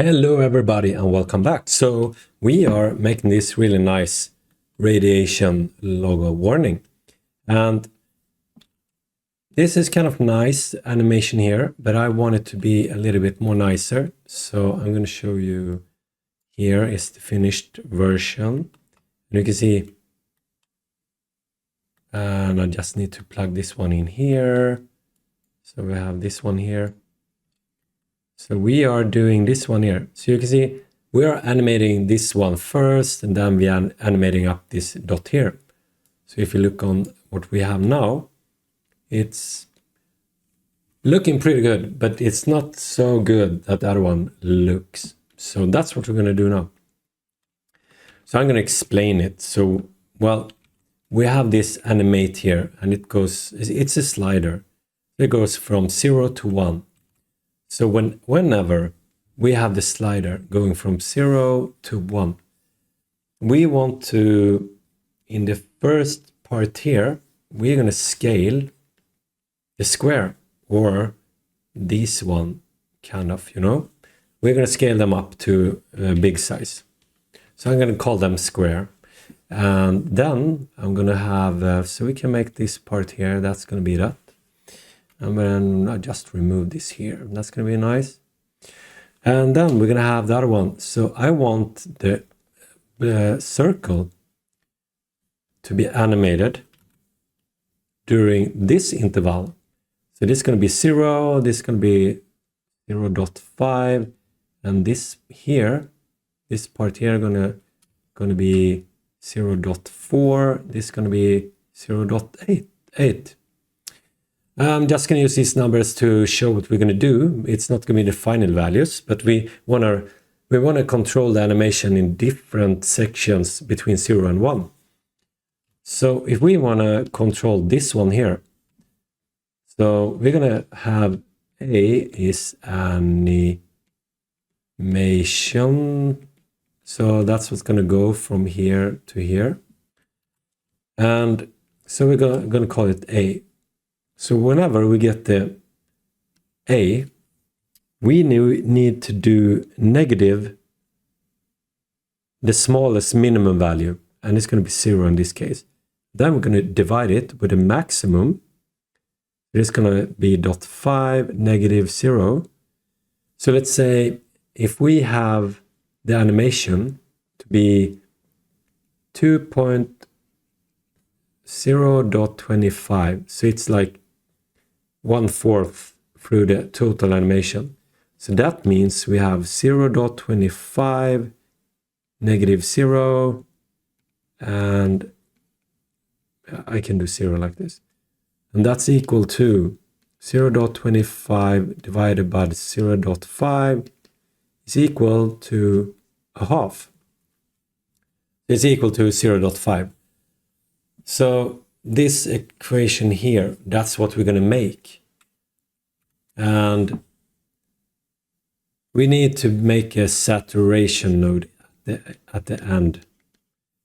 Hello everybody and welcome back. So we are making this really nice radiation logo warning, and this is kind of nice animation here, but I want it to be a little bit more nicer. So I'm going to show you. Here is the finished version, and you can see, and I just need to plug this one in here. So we have this one here. So we are doing this one here. So you can see we are animating this one first, and then we are animating up this dot here. So if you look on what we have now, it's looking pretty good, but it's not so good that the other one looks. So that's what we're going to do now. So I'm going to explain it. So, well, we have this animate here, and it's a slider. It goes from 0 to 1. So whenever we have the slider going from 0 to 1, we want to, in the first part here, we're going to scale the square, or this one, kind of, we're going to scale them up to a big size. So I'm going to call them square. And then I'm going to have, so we can make this part here, that's going to be that. And then I just remove this here. That's going to be nice. And then we're going to have the other one. So I want the circle to be animated during this interval. So this is going to be 0, this is going to be 0.5, and this here, this part here, going to be 0.4, this is going to be 0.8. I'm just going to use these numbers to show what we're going to do. It's not going to be the final values, but we want to control the animation in different sections between 0 and 1. So if we want to control this one here, so we're going to have A is animation. So that's what's going to go from here to here. And so we're going to call it A. So whenever we get the A, we need to do negative the smallest minimum value, and it's going to be 0 in this case. Then we're going to divide it with a maximum. It's going to be 0.5, negative 0. So let's say if we have the animation to be 2.0.25, so it's like 1/4 through the total animation. So that means we have 0.25, negative 0, and I can do 0 like this. And that's equal to 0.25 divided by 0.5 is equal to a half. It's equal to 0.5. So this equation here, that's what we're going to make. And we need to make a saturation node at the end.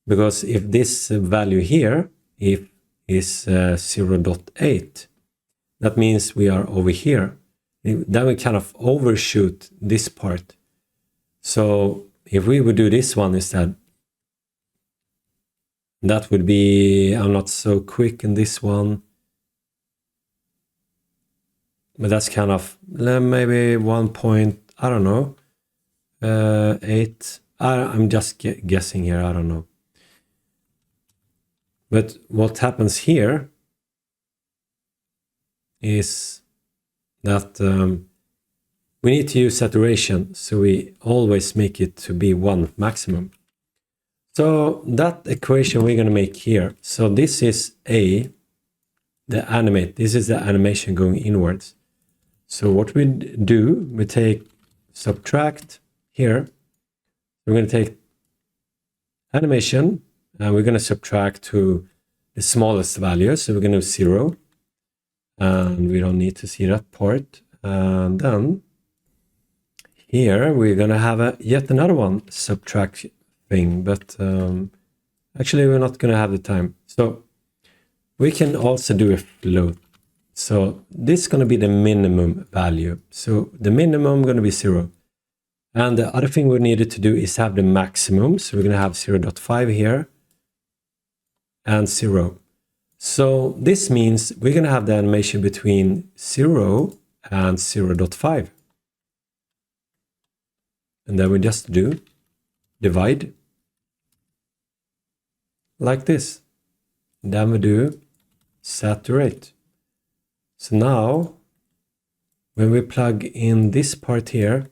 Because if this value here is 0.8, that means we are over here. Then we kind of overshoot this part. So if we would do this one instead, that would be, I'm not so quick in this one, but that's kind of maybe 1 point, I don't know, 8. I'm just guessing here, I don't know. But what happens here is that we need to use saturation, so we always make it to be 1 maximum. So that equation we're going to make here. So this is A, the animate. This is the animation going inwards. So what we do, we take subtract here. We're going to take animation, and we're going to subtract to the smallest value. So we're going to do 0. And we don't need to see that part. And then here we're going to have yet another one, subtract thing, but actually we're not going to have the time. So we can also do a float. So this is going to be the minimum value. So the minimum going to be 0. And the other thing we needed to do is have the maximum. So we're going to have 0.5 here and 0. So this means we're going to have the animation between 0 and 0.5. And then we just do divide like this. And then we do saturate. So now when we plug in this part here,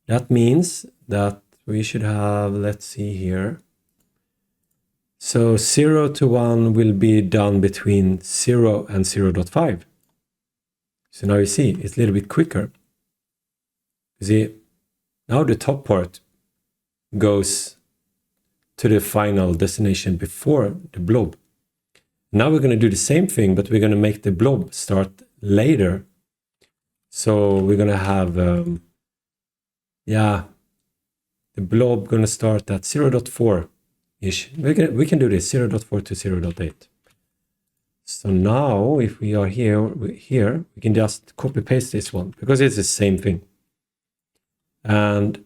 that means that we should have, let's see here. So 0 to 1 will be done between 0 and 0.5. So now you see it's a little bit quicker. You see, now the top part goes to the final destination before the blob. Now we're going to do the same thing, but we're going to make the blob start later. So we're going to have, the blob going to start at 0.4-ish. We can do this, 0.4 to 0.8. So now if we are here, we can just copy paste this one because it's the same thing. And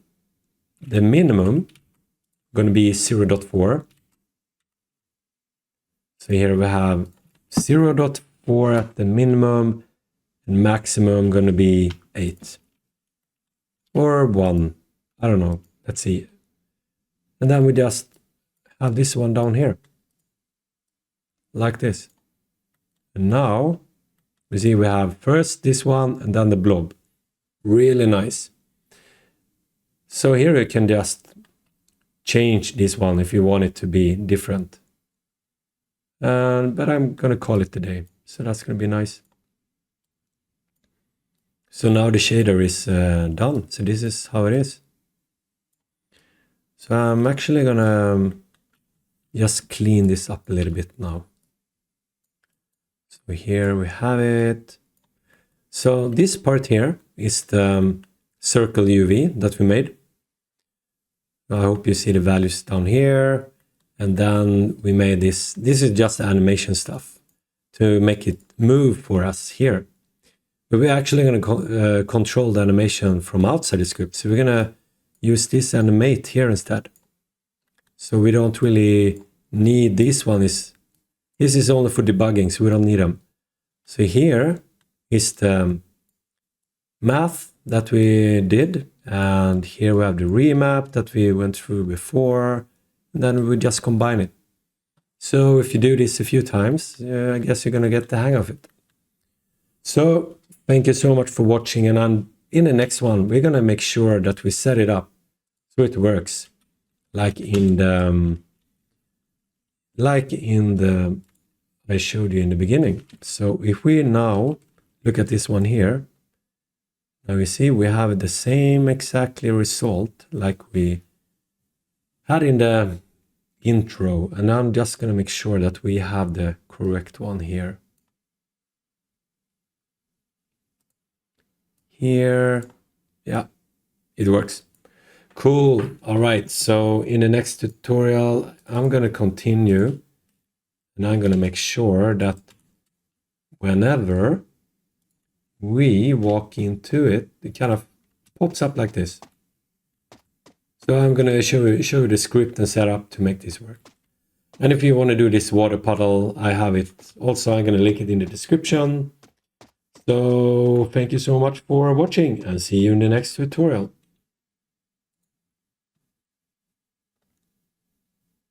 the minimum going to be 0.4. So here we have 0.4 at the minimum, and maximum going to be 8 or 1. I don't know. Let's see. And then we just have this one down here like this. And now we see we have first this one and then the blob. Really nice. So here you can just change this one if you want it to be different. But I'm going to call it today. So that's going to be nice. So now the shader is done. So this is how it is. So I'm actually going to just clean this up a little bit now. So here we have it. So this part here is the circle UV that we made. I hope you see the values down here. And then we made this. This is just animation stuff to make it move for us here. But we're actually going to control the animation from outside the script. So we're going to use this animate here instead. So we don't really need this one. This is only for debugging, so we don't need them. So here is the math that we did. And here we have the remap that we went through before. And then we just combine it. So if you do this a few times, I guess you're going to get the hang of it. So thank you so much for watching. And in the next one, we're going to make sure that we set it up so it works like in the I showed you in the beginning. So if we now look at this one here, now we see we have the same exactly result like we had in the intro. And I'm just going to make sure that we have the correct one here. Here, yeah, it works. Cool. All right. So in the next tutorial, I'm going to continue and I'm going to make sure that whenever we walk into it, it kind of pops up like this. So I'm going to show you the script and setup to make this work. And if you want to do this water puddle, I have it also. I'm going to link it in the description. So thank you so much for watching and see you in the next tutorial.